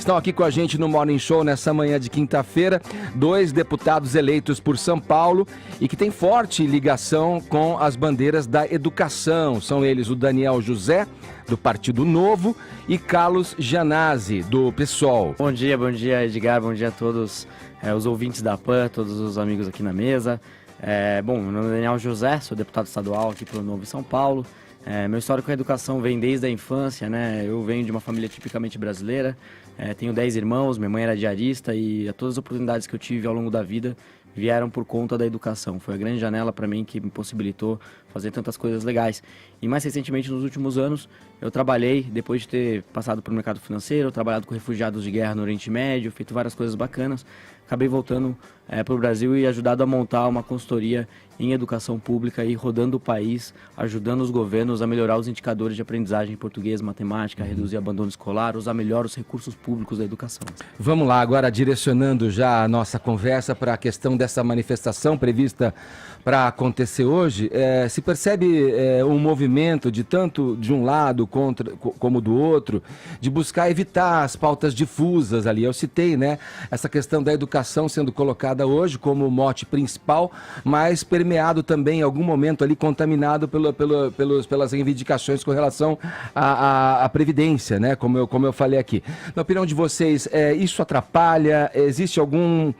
Estão aqui com a gente no Morning Show nessa manhã de quinta-feira, 2 deputados eleitos por São Paulo e que têm forte ligação com as bandeiras da educação. São eles o Daniel José, do Partido Novo, e Carlos Gianazzi, do PSOL. Bom dia Edgar, bom dia a todos os ouvintes da PAN, todos os amigos aqui na mesa. Bom, meu nome é Daniel José, sou deputado estadual aqui pelo Novo em São Paulo. Meu histórico com a educação vem desde a infância, né? Eu venho de uma família tipicamente brasileira, tenho 10 irmãos, minha mãe era diarista e todas as oportunidades que eu tive ao longo da vida vieram por conta da educação. Foi a grande janela para mim que me possibilitou fazer tantas coisas legais. E mais recentemente, nos últimos anos, eu trabalhei, depois de ter passado pelo mercado financeiro, trabalhado com refugiados de guerra no Oriente Médio, feito várias coisas bacanas, acabei voltando para o Brasil e ajudado a montar uma consultoria em educação pública e rodando o país, ajudando os governos a melhorar os indicadores de aprendizagem em português, matemática, reduzir abandono escolar, usar melhor os recursos públicos da educação. Vamos lá, agora direcionando já a nossa conversa para a questão dessa manifestação prevista para acontecer hoje. Se percebe um movimento de tanto de um lado como do outro, de buscar evitar as pautas difusas ali. Eu citei, né, essa questão da educação sendo colocada hoje como mote principal, mas permeado também em algum momento ali, contaminado pelas reivindicações com relação à Previdência, né, como eu falei aqui. Na opinião de vocês, isso atrapalha? Existe algum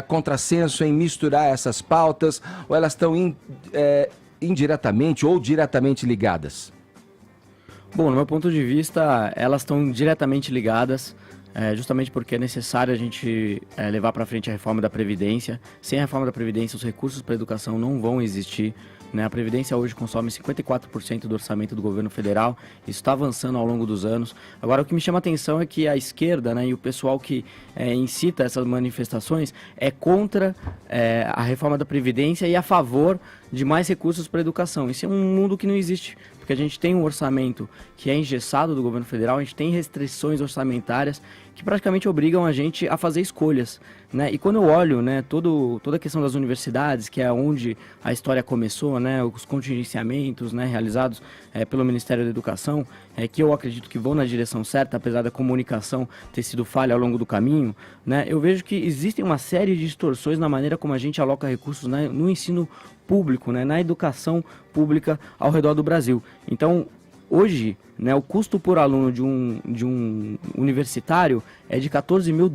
contrassenso em misturar essas pautas, ou elas estão indiretamente ou diretamente ligadas? Bom, no meu ponto de vista, elas estão diretamente ligadas, justamente porque é necessário a gente levar para frente a reforma da Previdência. Sem a reforma da Previdência, os recursos para a educação não vão existir, né? A Previdência hoje consome 54% do orçamento do governo federal, isso está avançando ao longo dos anos. Agora, o que me chama a atenção é que a esquerda, né, e o pessoal que incita essas manifestações é contra a reforma da Previdência e a favor de mais recursos para a educação. Isso é um mundo que não existe, porque a gente tem um orçamento que é engessado do governo federal, a gente tem restrições orçamentárias que praticamente obrigam a gente a fazer escolhas, né? E quando eu olho, né, toda a questão das universidades, que é onde a história começou, né, os contingenciamentos, né, realizados pelo Ministério da Educação, que eu acredito que vão na direção certa, apesar da comunicação ter sido falha ao longo do caminho, né, eu vejo que existem uma série de distorções na maneira como a gente aloca recursos, né, no ensino público, né, na educação pública ao redor do Brasil. Então, hoje, né, o custo por aluno de um universitário é de $14 mil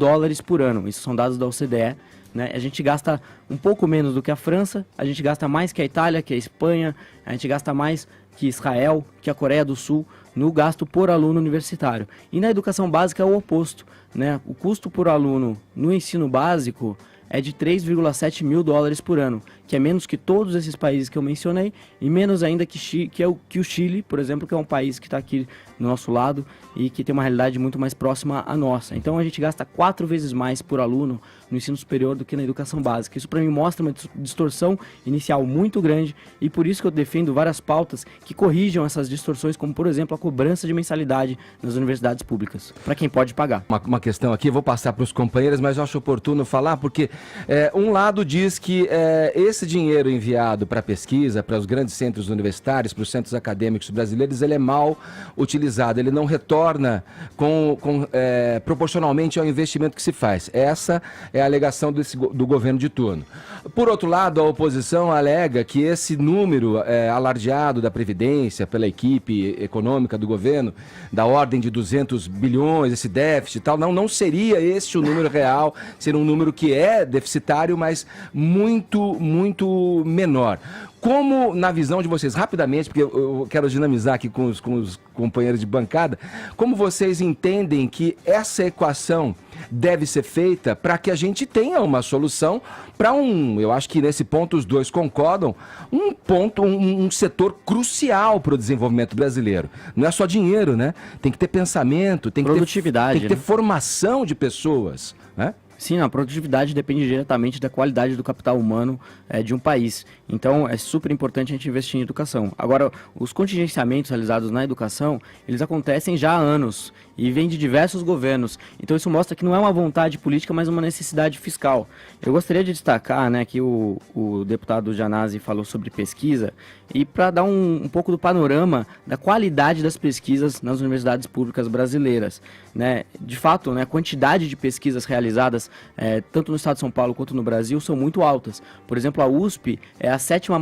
por ano. Isso são dados da OCDE. Né? A gente gasta um pouco menos do que a França, a gente gasta mais que a Itália, que a Espanha, a gente gasta mais que Israel, que a Coreia do Sul, no gasto por aluno universitário. E na educação básica é o oposto. Né? O custo por aluno no ensino básico é de $3,7 mil por ano, que é menos que todos esses países que eu mencionei e menos ainda que o Chile, por exemplo, que é um país que está aqui do nosso lado e que tem uma realidade muito mais próxima à nossa. Então a gente gasta 4 vezes mais por aluno no ensino superior do que na educação básica. Isso para mim mostra uma distorção inicial muito grande e por isso que eu defendo várias pautas que corrijam essas distorções, como por exemplo a cobrança de mensalidade nas universidades públicas, para quem pode pagar. Uma questão aqui, vou passar para os companheiros, mas eu acho oportuno falar porque um lado diz que esse dinheiro enviado para pesquisa, para os grandes centros universitários, para os centros acadêmicos brasileiros, ele é mal utilizado, ele não retorna proporcionalmente ao investimento que se faz. Essa é a alegação do governo de turno. Por outro lado, a oposição alega que esse número alardeado da Previdência pela equipe econômica do governo, da ordem de 200 bilhões, esse déficit e tal, não seria esse o número real, seria um número que é deficitário, mas muito, muito menor. Como, na visão de vocês, rapidamente, porque eu quero dinamizar aqui com os companheiros de bancada, como vocês entendem que essa equação deve ser feita para que a gente tenha uma solução para eu acho que nesse ponto os dois concordam, um setor crucial para o desenvolvimento brasileiro. Não é só dinheiro, né? Tem que ter pensamento, tem que produtividade, tem que ter formação de pessoas, né? Sim, a produtividade depende diretamente da qualidade do capital humano de um país. Então, é super importante a gente investir em educação. Agora, os contingenciamentos realizados na educação, eles acontecem já há anos e vêm de diversos governos. Então, isso mostra que não é uma vontade política, mas uma necessidade fiscal. Eu gostaria de destacar, né, que o deputado Janazzi falou sobre pesquisa, e para dar um pouco do panorama da qualidade das pesquisas nas universidades públicas brasileiras. Né? De fato, né, a quantidade de pesquisas realizadas, tanto no estado de São Paulo quanto no Brasil, são muito altas. Por exemplo, a USP é a 7ª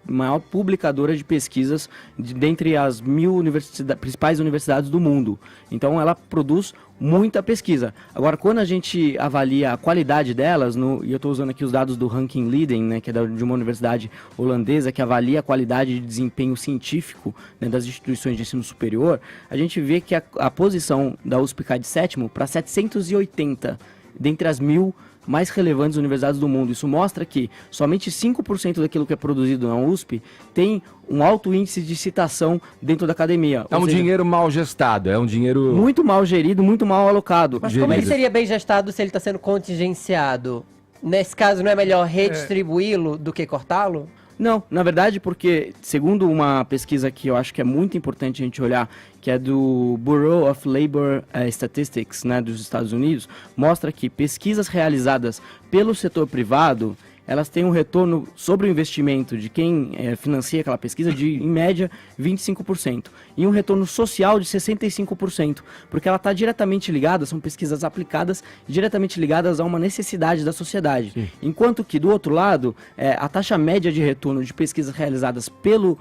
maior publicadora de pesquisas dentre as 1.000 principais universidades do mundo. Então, ela produz muita pesquisa. Agora, quando a gente avalia a qualidade delas, e eu estou usando aqui os dados do Ranking Leiden, né, que é de uma universidade holandesa que avalia a qualidade de desempenho científico, né, das instituições de ensino superior, a gente vê que a posição da USP cai de 7º para 780, dentre as 1.000 mais relevantes universidades do mundo. Isso mostra que somente 5% daquilo que é produzido na USP tem um alto índice de citação dentro da academia. É um dinheiro mal gestado, é um dinheiro... muito mal gerido, muito mal alocado. Mas como ele seria bem gestado se ele está sendo contingenciado? Nesse caso, não é melhor redistribuí-lo do que cortá-lo? Não, na verdade, porque segundo uma pesquisa que eu acho que é muito importante a gente olhar, que é do Bureau of Labor Statistics, né, dos Estados Unidos, mostra que pesquisas realizadas pelo setor privado, elas têm um retorno sobre o investimento de quem financia aquela pesquisa de, em média, 25%. E um retorno social de 65%, porque ela está diretamente ligada, são pesquisas aplicadas, diretamente ligadas a uma necessidade da sociedade. Sim. Enquanto que, do outro lado, a taxa média de retorno de pesquisas realizadas pelo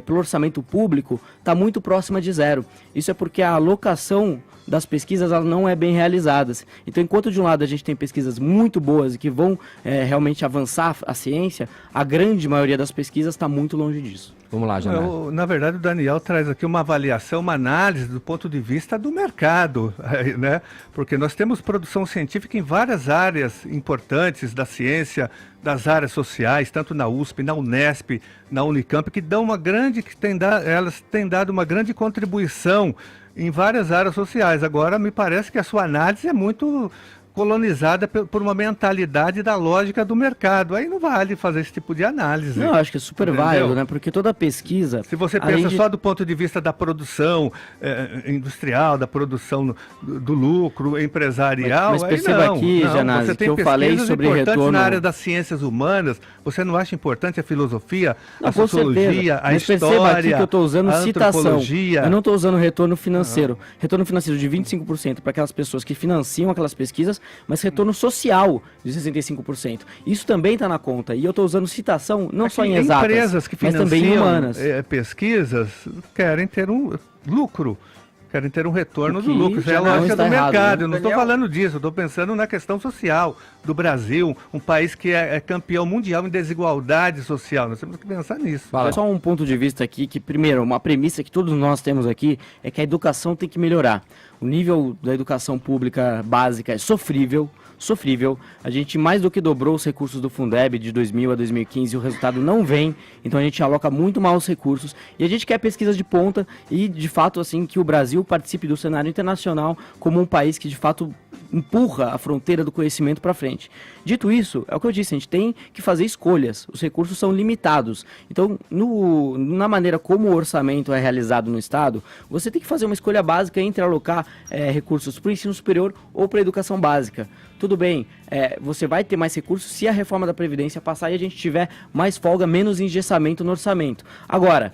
orçamento público está muito próxima de zero. Isso é porque a alocação das pesquisas ela não é bem realizadas. Então, enquanto de um lado a gente tem pesquisas muito boas e que vão realmente avançar a ciência, a grande maioria das pesquisas está muito longe disso. Vamos lá, Janazzi. Na verdade, o Daniel traz aqui uma avaliação, uma análise do ponto de vista do mercado, né? Porque nós temos produção científica em várias áreas importantes da ciência, das áreas sociais, tanto na USP, na Unesp, na Unicamp, que dão elas têm dado uma grande contribuição em várias áreas sociais. Agora, me parece que a sua análise é muito colonizada por uma mentalidade da lógica do mercado. Aí não vale fazer esse tipo de análise. Não, acho que é super válido, né? Porque toda pesquisa... Se você pensa só do ponto de vista da produção industrial, da produção do lucro empresarial, mas perceba aqui, Janazzi, que eu falei sobre retorno... na área das ciências humanas, você não acha importante a filosofia, a sociologia, a história, perceba aqui que eu estou usando citação. Eu não estou usando retorno financeiro. Retorno financeiro de 25% para aquelas pessoas que financiam aquelas pesquisas, mas retorno social de 65%. Isso também está na conta. E eu estou usando citação não só em exatas, empresas que mas também em humanas. Pesquisas querem ter um lucro, querem ter um retorno do lucro. Isso é a lógica do mercado. Né? Eu não estou falando disso, eu estou pensando na questão social do Brasil, um país que é campeão mundial em desigualdade social. Nós temos que pensar nisso. Fala. Só um ponto de vista aqui, que primeiro, uma premissa que todos nós temos aqui é que a educação tem que melhorar. O nível da educação pública básica é sofrível. A gente mais do que dobrou os recursos do Fundeb de 2000 a 2015 e o resultado não vem, então a gente aloca muito mal os recursos e a gente quer pesquisa de ponta e de fato assim que o Brasil participe do cenário internacional como um país que de fato empurra a fronteira do conhecimento para frente. Dito isso, é o que eu disse, a gente tem que fazer escolhas, os recursos são limitados. Então, na maneira como o orçamento é realizado no Estado, você tem que fazer uma escolha básica entre alocar recursos para o ensino superior ou para a educação básica. Tudo bem, você vai ter mais recursos se a reforma da Previdência passar e a gente tiver mais folga, menos engessamento no orçamento. Agora,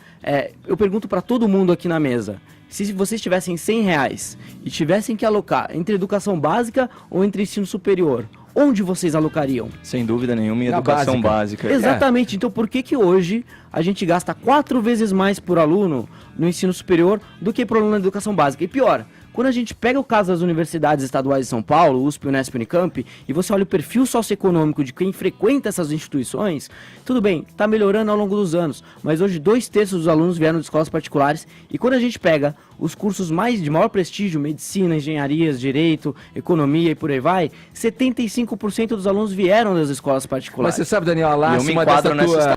eu pergunto para todo mundo aqui na mesa, se vocês tivessem R$100 e tivessem que alocar entre educação básica ou entre ensino superior, onde vocês alocariam? Sem dúvida nenhuma, em educação básica. Exatamente. Então, por que hoje a gente gasta 4 vezes mais por aluno no ensino superior do que por aluno na educação básica? E pior, quando a gente pega o caso das universidades estaduais de São Paulo, USP, Unesp, Unicamp, e você olha o perfil socioeconômico de quem frequenta essas instituições, tudo bem, está melhorando ao longo dos anos, mas hoje 2/3 dos alunos vieram de escolas particulares, e quando a gente pega os cursos de maior prestígio, medicina, engenharias, direito, economia e por aí vai, 75% dos alunos vieram das escolas particulares. Mas você sabe, Daniel, lá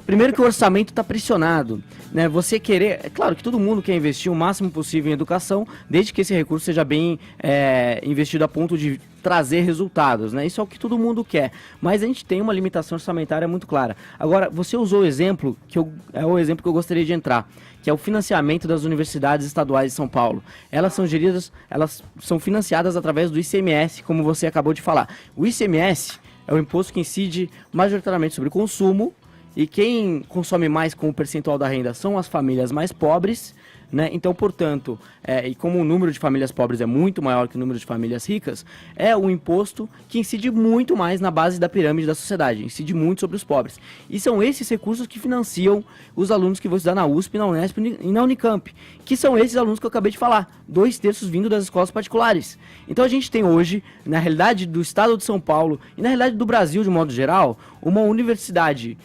Primeiro que o orçamento está pressionado, né? Você querer... É claro que todo mundo quer investir o máximo possível em educação, desde que esse recurso seja bem investido a ponto de trazer resultados, né? Isso é o que todo mundo quer, mas a gente tem uma limitação orçamentária muito clara. Agora, você usou o exemplo, é o exemplo que eu gostaria de entrar, que é o financiamento das universidades estaduais de São Paulo. Elas são financiadas através do ICMS, como você acabou de falar. O ICMS é o imposto que incide majoritariamente sobre o consumo, e quem consome mais com o percentual da renda são as famílias mais pobres, né? Então, portanto, e como o número de famílias pobres é muito maior que o número de famílias ricas, é um imposto que incide muito mais na base da pirâmide da sociedade, incide muito sobre os pobres. E são esses recursos que financiam os alunos que vão estudar na USP, na Unesp e na Unicamp, que são esses alunos que eu acabei de falar, 2/3 vindo das escolas particulares. Então a gente tem hoje, na realidade do estado de São Paulo e na realidade do Brasil de modo geral, uma universidade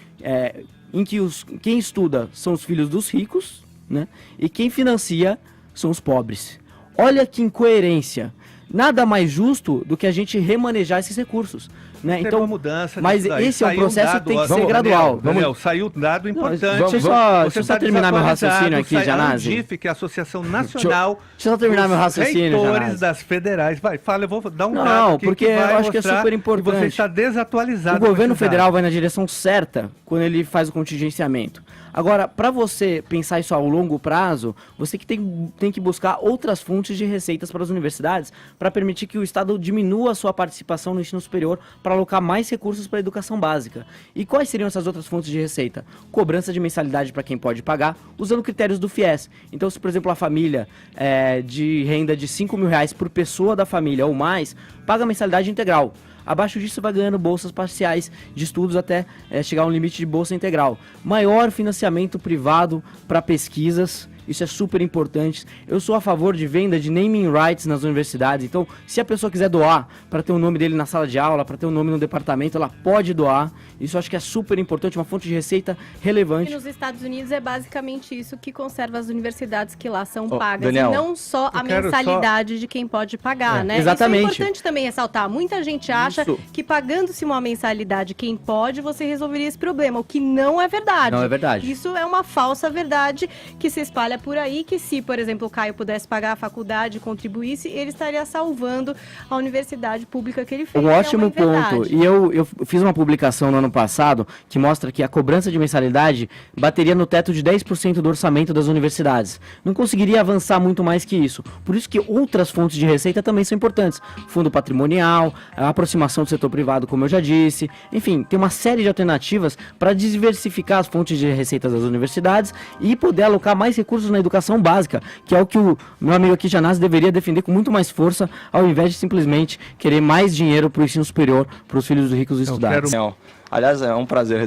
em que quem estuda são os filhos dos ricos, né? E quem financia são os pobres. Olha que incoerência. Nada mais justo do que a gente remanejar esses recursos, né? Então, uma mudança mas esse é um processo que tem que ser gradual. Daniel, saiu um dado importante. Deixa eu só terminar meu raciocínio aqui, Janazzi. A UNDIF, que é a Associação Nacional deixa eu só terminar meu raciocínio, reitores das federais. Vai, fala, eu vou dar um dado Não, aqui porque que vai eu acho que é mostrar super importante. que você está desatualizado. O governo federal vai na direção certa quando ele faz o contingenciamento. Agora, para você pensar isso a longo prazo, você que tem que buscar outras fontes de receitas para as universidades para permitir que o Estado diminua a sua participação no ensino superior para alocar mais recursos para a educação básica. E quais seriam essas outras fontes de receita? Cobrança de mensalidade para quem pode pagar, usando critérios do FIES. Então, se, por exemplo, a família de renda de R$5.000 por pessoa da família ou mais, paga a mensalidade integral. Abaixo disso vai ganhando bolsas parciais de estudos até chegar a um limite de bolsa integral. Maior financiamento privado para pesquisas, isso é super importante. Eu sou a favor de venda de naming rights nas universidades. Então, se a pessoa quiser doar para ter o nome dele na sala de aula, para ter o nome no departamento, ela pode doar. Isso eu acho que é super importante, uma fonte de receita relevante. E nos Estados Unidos é basicamente isso que conserva as universidades que lá são pagas. Daniel, e não só a mensalidade de quem pode pagar, né? Exatamente. Isso é importante também ressaltar. Muita gente acha que pagando-se uma mensalidade quem pode, você resolveria esse problema, o que não é verdade. Não é verdade. Isso é uma falsa verdade que se espalha por aí, que se, por exemplo, o Caio pudesse pagar a faculdade e contribuísse, ele estaria salvando a universidade pública que ele fez. Um ótimo ponto. E eu fiz uma publicação no ano passado que mostra que a cobrança de mensalidade bateria no teto de 10% do orçamento das universidades. Não conseguiria avançar muito mais que isso. Por isso que outras fontes de receita também são importantes. Fundo patrimonial, a aproximação do setor privado, como eu já disse. Enfim, tem uma série de alternativas para diversificar as fontes de receitas das universidades e poder alocar mais recursos na educação básica, que é o que o meu amigo aqui, Janazzi, deveria defender com muito mais força, ao invés de simplesmente querer mais dinheiro para o ensino superior, para os filhos dos ricos estudarem. Aliás, é um prazer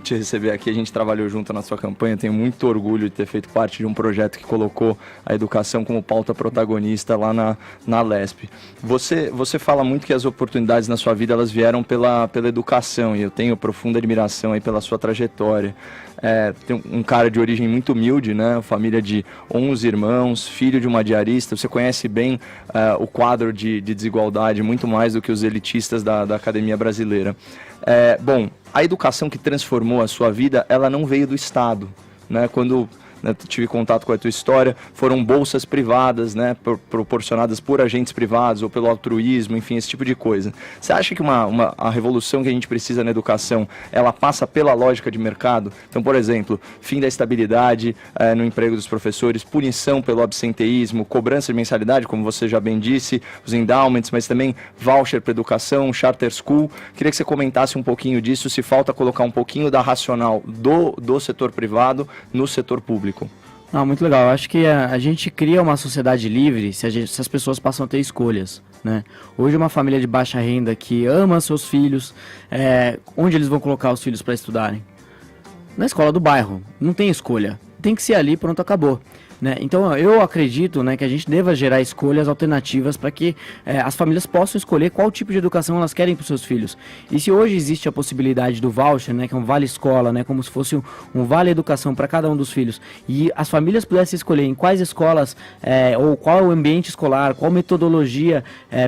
te receber aqui. A gente trabalhou junto na sua campanha. Tenho muito orgulho de ter feito parte de um projeto que colocou a educação como pauta protagonista lá na LESP. Você fala muito que as oportunidades na sua vida elas vieram pela educação, e eu tenho profunda admiração aí pela sua trajetória. Tem um cara de origem muito humilde, né? Família de 11 irmãos, filho de uma diarista. Você conhece bem o quadro de desigualdade, muito mais do que os elitistas da academia brasileira. Bom, a educação que transformou a sua vida, ela não veio do Estado, né? Quando tive contato com a tua história, foram bolsas privadas, né, proporcionadas por agentes privados ou pelo altruísmo, enfim, esse tipo de coisa. Você acha que a revolução que a gente precisa na educação, ela passa pela lógica de mercado? Então, por exemplo, fim da estabilidade no emprego dos professores, punição pelo absenteísmo, cobrança de mensalidade, como você já bem disse, os endowments, mas também voucher para educação, charter school. Queria que você comentasse um pouquinho disso, se falta colocar um pouquinho da racional do setor privado no setor público. Não, muito legal. Eu acho que a gente cria uma sociedade livre se as pessoas passam a ter escolhas, né? Hoje uma família de baixa renda que ama seus filhos, onde eles vão colocar os filhos para estudarem? Na escola do bairro. Não tem escolha. Tem que ser ali, pronto, acabou. Né? Então eu acredito, né, que a gente deva gerar escolhas alternativas para que as famílias possam escolher qual tipo de educação elas querem para os seus filhos. E se hoje existe a possibilidade do voucher, né, que é um vale escola, né, como se fosse um vale educação para cada um dos filhos, e as famílias pudessem escolher em quais escolas ou qual é o ambiente escolar, qual metodologia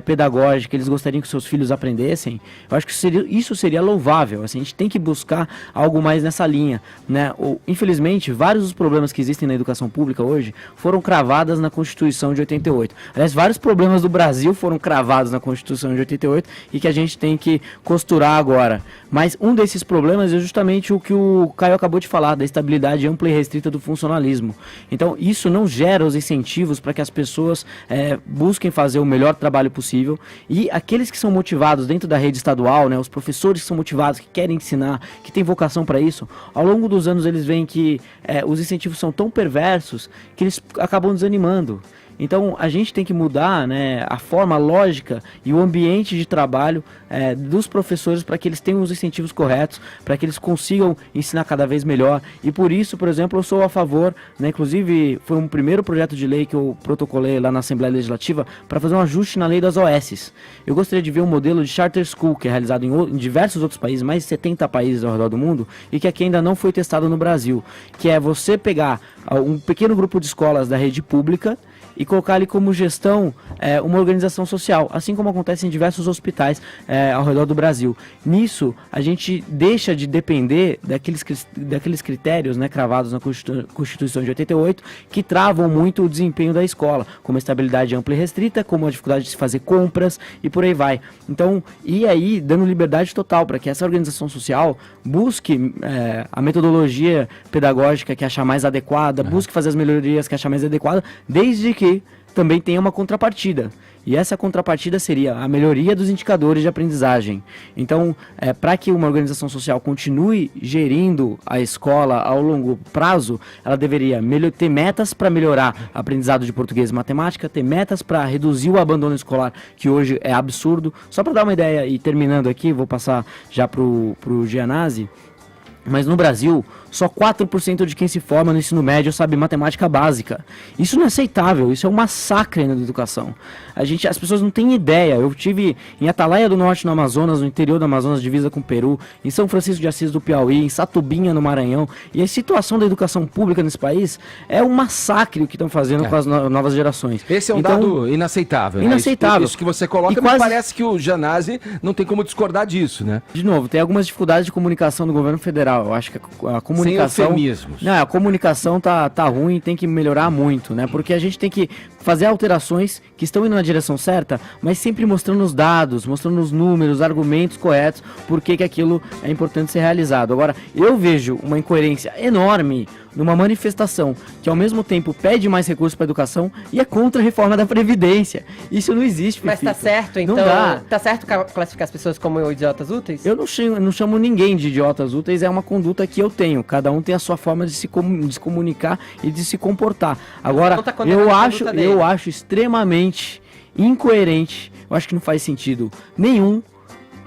pedagógica eles gostariam que seus filhos aprendessem, eu acho que isso seria louvável. Assim, a gente tem que buscar algo mais nessa linha, né? Infelizmente, vários dos problemas que existem na educação pública hoje hoje foram cravadas na Constituição de 88. Aliás, vários problemas do Brasil foram cravados na Constituição de 88 e que a gente tem que costurar agora. Mas um desses problemas é justamente o que o Caio acabou de falar, da estabilidade ampla e restrita do funcionalismo. Então, isso não gera os incentivos para que as pessoas busquem fazer o melhor trabalho possível, e aqueles que são motivados dentro da rede estadual, né, os professores que são motivados, que querem ensinar, que têm vocação para isso, ao longo dos anos eles veem que os incentivos são tão perversos que eles acabam desanimando. Então a gente tem que mudar, né, a forma, a lógica e o ambiente de trabalho dos professores para que eles tenham os incentivos corretos, para que eles consigam ensinar cada vez melhor. E por isso, por exemplo, eu sou a favor, né, inclusive foi um primeiro projeto de lei que eu protocolei lá na Assembleia Legislativa para fazer um ajuste na lei das OS. Eu gostaria de ver um modelo de charter school que é realizado em diversos outros países, mais de 70 países ao redor do mundo, e que aqui ainda não foi testado no Brasil, que é você pegar um pequeno grupo de escolas da rede pública e colocar ali como gestão uma organização social, assim como acontece em diversos hospitais ao redor do Brasil. Nisso, a gente deixa de depender daqueles critérios, né, cravados na Constituição de 88, que travam muito o desempenho da escola, como a estabilidade ampla e restrita, como a dificuldade de se fazer compras e por aí vai. Então, e aí, dando liberdade total para que essa organização social busque a metodologia pedagógica que achar mais adequada, busque fazer as melhorias que achar mais adequada, desde que também tenha uma contrapartida. E essa contrapartida seria a melhoria dos indicadores de aprendizagem. Então, para que uma organização social continue gerindo a escola ao longo prazo, ela deveria ter metas para melhorar o aprendizado de português e matemática, ter metas para reduzir o abandono escolar, que hoje é absurdo. Só para dar uma ideia, e terminando aqui, vou passar já para o Gianazzi, mas no Brasil, só 4% de quem se forma no ensino médio sabe matemática básica. Isso não é aceitável, isso é um massacre na educação. As pessoas não têm ideia. Eu estive em Atalaia do Norte, no Amazonas, no interior do Amazonas, divisa com o Peru, em São Francisco de Assis do Piauí, em Satubinha, no Maranhão. E a situação da educação pública nesse país é um massacre o que estão fazendo com as novas gerações. Esse é um dado inaceitável. Inaceitável. Né? Isso que você coloca, me parece que o Gianazzi não tem como discordar disso, né? De novo, tem algumas dificuldades de comunicação do governo federal. Eu acho que a comunicação... Sem eufemismos. Não, a comunicação tá ruim, tem que melhorar muito, né? Porque a gente tem que fazer alterações que estão indo na direção certa, mas sempre mostrando os dados, mostrando os números, argumentos corretos, por que aquilo é importante ser realizado. Agora, eu vejo uma incoerência enorme numa manifestação que ao mesmo tempo pede mais recursos para a educação e é contra a reforma da Previdência. Isso não existe, Mas tá certo, então? Não dá. Tá certo classificar as pessoas como idiotas úteis? Eu não chamo ninguém de idiotas úteis, é uma conduta que eu tenho. Cada um tem a sua forma de se comunicar e de se comportar. Agora, eu acho extremamente incoerente, eu acho que não faz sentido nenhum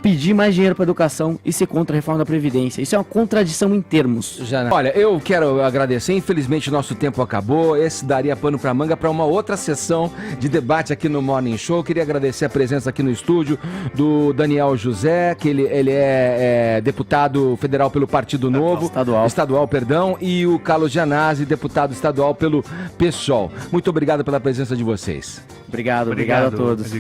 pedir mais dinheiro para educação e ser contra a reforma da Previdência. Isso é uma contradição em termos. Olha, eu quero agradecer. Infelizmente, o nosso tempo acabou. Esse daria pano para manga para uma outra sessão de debate aqui no Morning Show. Queria agradecer a presença aqui no estúdio do Daniel José, que ele é deputado federal pelo Partido Novo. Estadual, perdão. E o Carlos Gianazzi, deputado estadual pelo PSOL. Muito obrigado pela presença de vocês. Obrigado a todos.